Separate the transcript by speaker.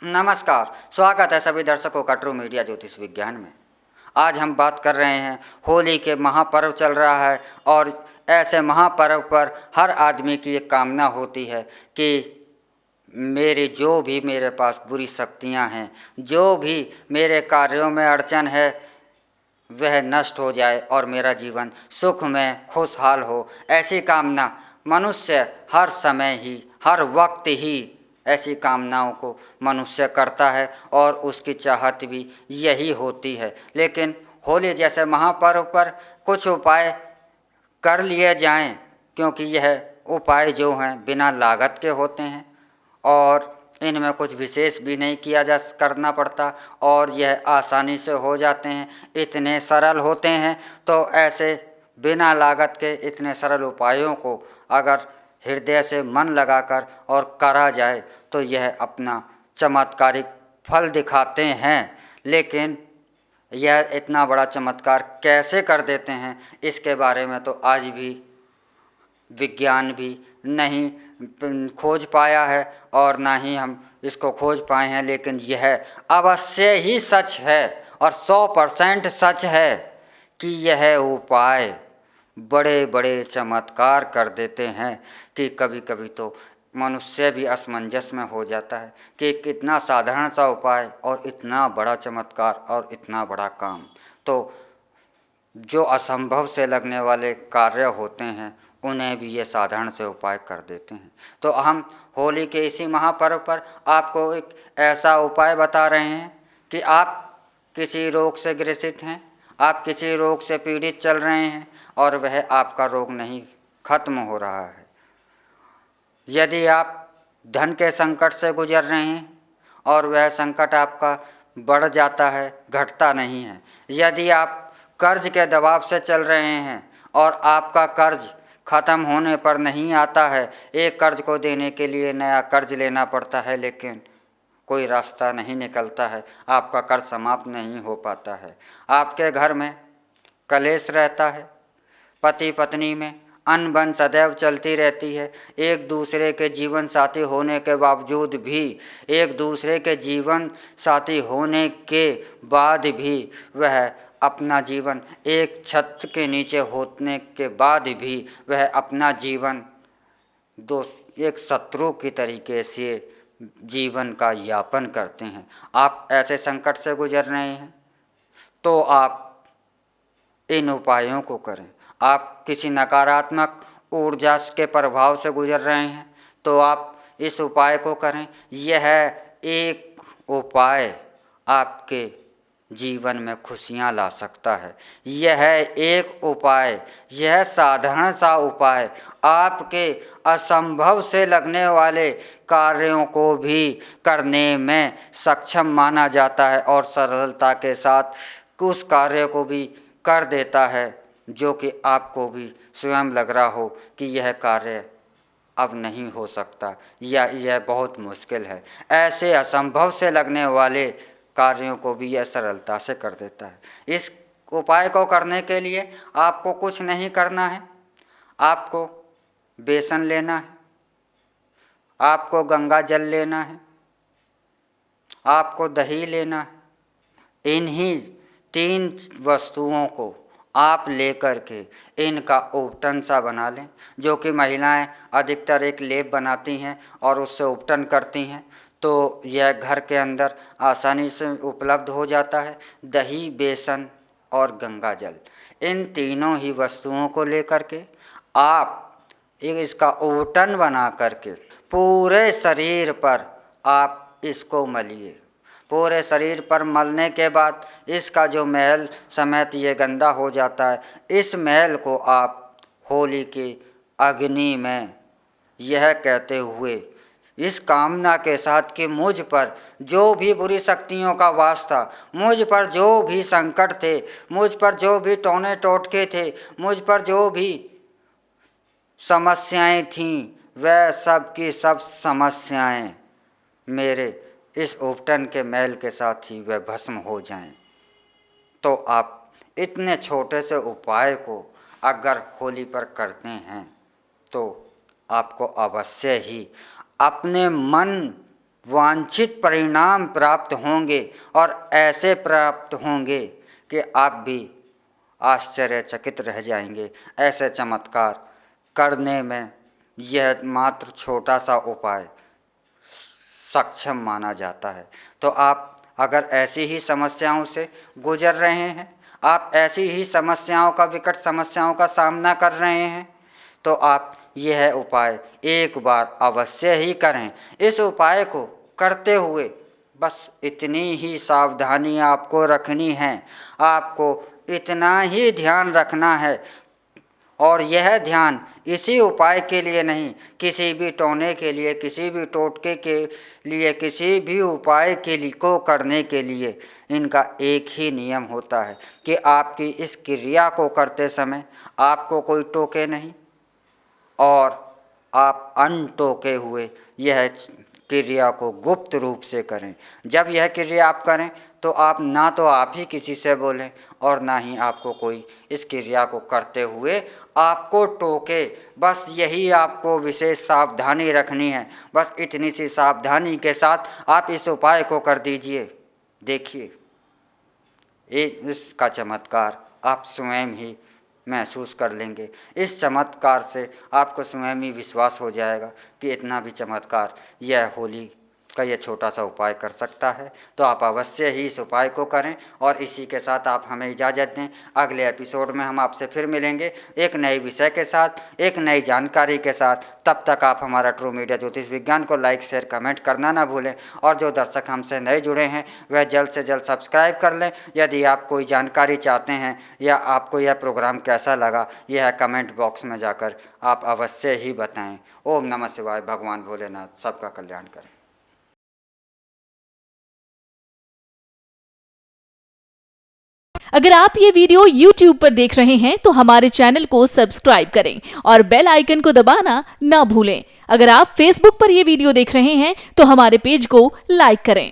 Speaker 1: नमस्कार, स्वागत है सभी दर्शकों का ट्रू मीडिया ज्योतिष विज्ञान में। आज हम बात कर रहे हैं, होली के महापर्व चल रहा है और ऐसे महापर्व पर हर आदमी की एक कामना होती है कि जो भी मेरे पास बुरी शक्तियां हैं, जो भी मेरे कार्यों में अड़चन है, वह नष्ट हो जाए और मेरा जीवन सुख में खुशहाल हो। ऐसी कामना मनुष्य हर समय ही, हर वक्त ही ऐसी कामनाओं को मनुष्य करता है और उसकी चाहत भी यही होती है। लेकिन होली जैसे महापर्व पर कुछ उपाय कर लिए जाएं, क्योंकि यह उपाय जो हैं बिना लागत के होते हैं और इनमें कुछ विशेष भी नहीं करना पड़ता और यह आसानी से हो जाते हैं, इतने सरल होते हैं। तो ऐसे बिना लागत के इतने सरल उपायों को अगर हृदय से मन लगाकर और करा जाए तो यह अपना चमत्कारिक फल दिखाते हैं। लेकिन यह इतना बड़ा चमत्कार कैसे कर देते हैं, इसके बारे में तो आज भी विज्ञान भी नहीं खोज पाया है और ना ही हम इसको खोज पाए हैं। लेकिन यह अवश्य ही सच है और 100% सच है कि यह उपाय बड़े बड़े चमत्कार कर देते हैं कि कभी कभी तो मनुष्य भी असमंजस में हो जाता है कि कितना साधारण सा उपाय और इतना बड़ा चमत्कार और इतना बड़ा काम। तो जो असंभव से लगने वाले कार्य होते हैं उन्हें भी ये साधारण से उपाय कर देते हैं। तो हम होली के इसी महापर्व पर आपको एक ऐसा उपाय बता रहे हैं कि आप किसी रोग से ग्रसित हैं, आप किसी रोग से पीड़ित चल रहे हैं और वह आपका रोग नहीं खत्म हो रहा है। यदि आप धन के संकट से गुजर रहे हैं और वह संकट आपका बढ़ जाता है, घटता नहीं है। यदि आप कर्ज के दबाव से चल रहे हैं और आपका कर्ज ख़त्म होने पर नहीं आता है, एक कर्ज को देने के लिए नया कर्ज लेना पड़ता है, लेकिन कोई रास्ता नहीं निकलता है, आपका कर्ज समाप्त नहीं हो पाता है। आपके घर में कलेश रहता है, पति पत्नी में अनबन सदैव चलती रहती है, एक दूसरे के जीवन साथी होने के बावजूद भी, एक दूसरे के जीवन साथी होने के बाद भी वह अपना जीवन एक छत के नीचे होने के बाद भी वह अपना जीवन एक शत्रु की तरीके से जीवन का यापन करते हैं। आप ऐसे संकट से गुजर रहे हैं तो आप इन उपायों को करें। आप किसी नकारात्मक ऊर्जा के प्रभाव से गुजर रहे हैं तो आप इस उपाय को करें। यह एक उपाय आपके जीवन में खुशियां ला सकता है। यह एक उपाय, यह साधारण सा उपाय आपके असंभव से लगने वाले कार्यों को भी करने में सक्षम माना जाता है और सरलता के साथ उस कार्य को भी कर देता है जो कि आपको भी स्वयं लग रहा हो कि यह कार्य अब नहीं हो सकता या यह बहुत मुश्किल है। ऐसे असंभव से लगने वाले कार्यों को भी यह सरलता से कर देता है। इस उपाय को करने के लिए आपको कुछ नहीं करना है। आपको बेसन लेना है, आपको गंगा जल लेना है, आपको दही लेना है। इन्हीं 3 वस्तुओं को आप लेकर के इनका उपटन सा बना लें, जो कि महिलाएं अधिकतर एक लेप बनाती हैं और उससे उपटन करती हैं, तो यह घर के अंदर आसानी से उपलब्ध हो जाता है। दही, बेसन और गंगा जल, इन तीनों ही वस्तुओं को लेकर के आप इसका उपटन बना करके पूरे शरीर पर आप इसको मलिए। पूरे शरीर पर मलने के बाद इसका जो मैल समेत ये गंदा हो जाता है, इस मैल को आप होली की अग्नि में यह कहते हुए इस कामना के साथ कि मुझ पर जो भी बुरी शक्तियों का वास था, मुझ पर जो भी संकट थे, मुझ पर जो भी टोने टोटके थे, मुझ पर जो भी समस्याएं थीं, वह सब की सब समस्याएं मेरे इस उपटन के मैल के साथ ही वह भस्म हो जाएं। तो आप इतने छोटे से उपाय को अगर होली पर करते हैं तो आपको अवश्य ही अपने मन वांछित परिणाम प्राप्त होंगे और ऐसे प्राप्त होंगे कि आप भी आश्चर्यचकित रह जाएंगे। ऐसे चमत्कार करने में यह मात्र छोटा सा उपाय सक्षम माना जाता है। तो आप अगर ऐसी ही समस्याओं से गुजर रहे हैं, आप ऐसी ही विकट समस्याओं का सामना कर रहे हैं, तो आप यह उपाय एक बार अवश्य ही करें। इस उपाय को करते हुए बस इतनी ही सावधानी आपको रखनी है, आपको इतना ही ध्यान रखना है, और यह ध्यान इसी उपाय के लिए नहीं, किसी भी टोने के लिए, किसी भी टोटके के लिए, किसी भी उपाय के लिए को करने के लिए इनका एक ही नियम होता है कि आपकी इस क्रिया को करते समय आपको कोई टोके नहीं और आप अनटोके हुए यह क्रिया को गुप्त रूप से करें। जब यह क्रिया आप करें तो आप ना तो आप ही किसी से बोलें और ना ही आपको कोई इस क्रिया को करते हुए आपको टोके। बस यही आपको विशेष सावधानी रखनी है। बस इतनी सी सावधानी के साथ आप इस उपाय को कर दीजिए। देखिए इसका चमत्कार आप स्वयं ही महसूस कर लेंगे। इस चमत्कार से आपको स्वयं ही विश्वास हो जाएगा कि इतना भी चमत्कार यह होली का यह छोटा सा उपाय कर सकता है। तो आप अवश्य ही इस उपाय को करें। और इसी के साथ आप हमें इजाज़त दें। अगले एपिसोड में हम आपसे फिर मिलेंगे एक नए विषय के साथ, एक नई जानकारी के साथ। तब तक आप हमारा ट्रू मीडिया ज्योतिष विज्ञान को लाइक, शेयर, कमेंट करना ना भूलें। और जो दर्शक हमसे नए जुड़े हैं वह जल्द से जल्द सब्सक्राइब कर लें। यदि आप कोई जानकारी चाहते हैं या आपको यह प्रोग्राम कैसा लगा, यह कमेंट बॉक्स में जाकर आप अवश्य ही बताएं। ओम नमः शिवाय। भगवान भोलेनाथ सबका कल्याण करें।
Speaker 2: अगर आप ये वीडियो YouTube पर देख रहे हैं तो हमारे चैनल को सब्सक्राइब करें और बेल आइकन को दबाना ना भूलें। अगर आप Facebook पर ये वीडियो देख रहे हैं तो हमारे पेज को लाइक करें।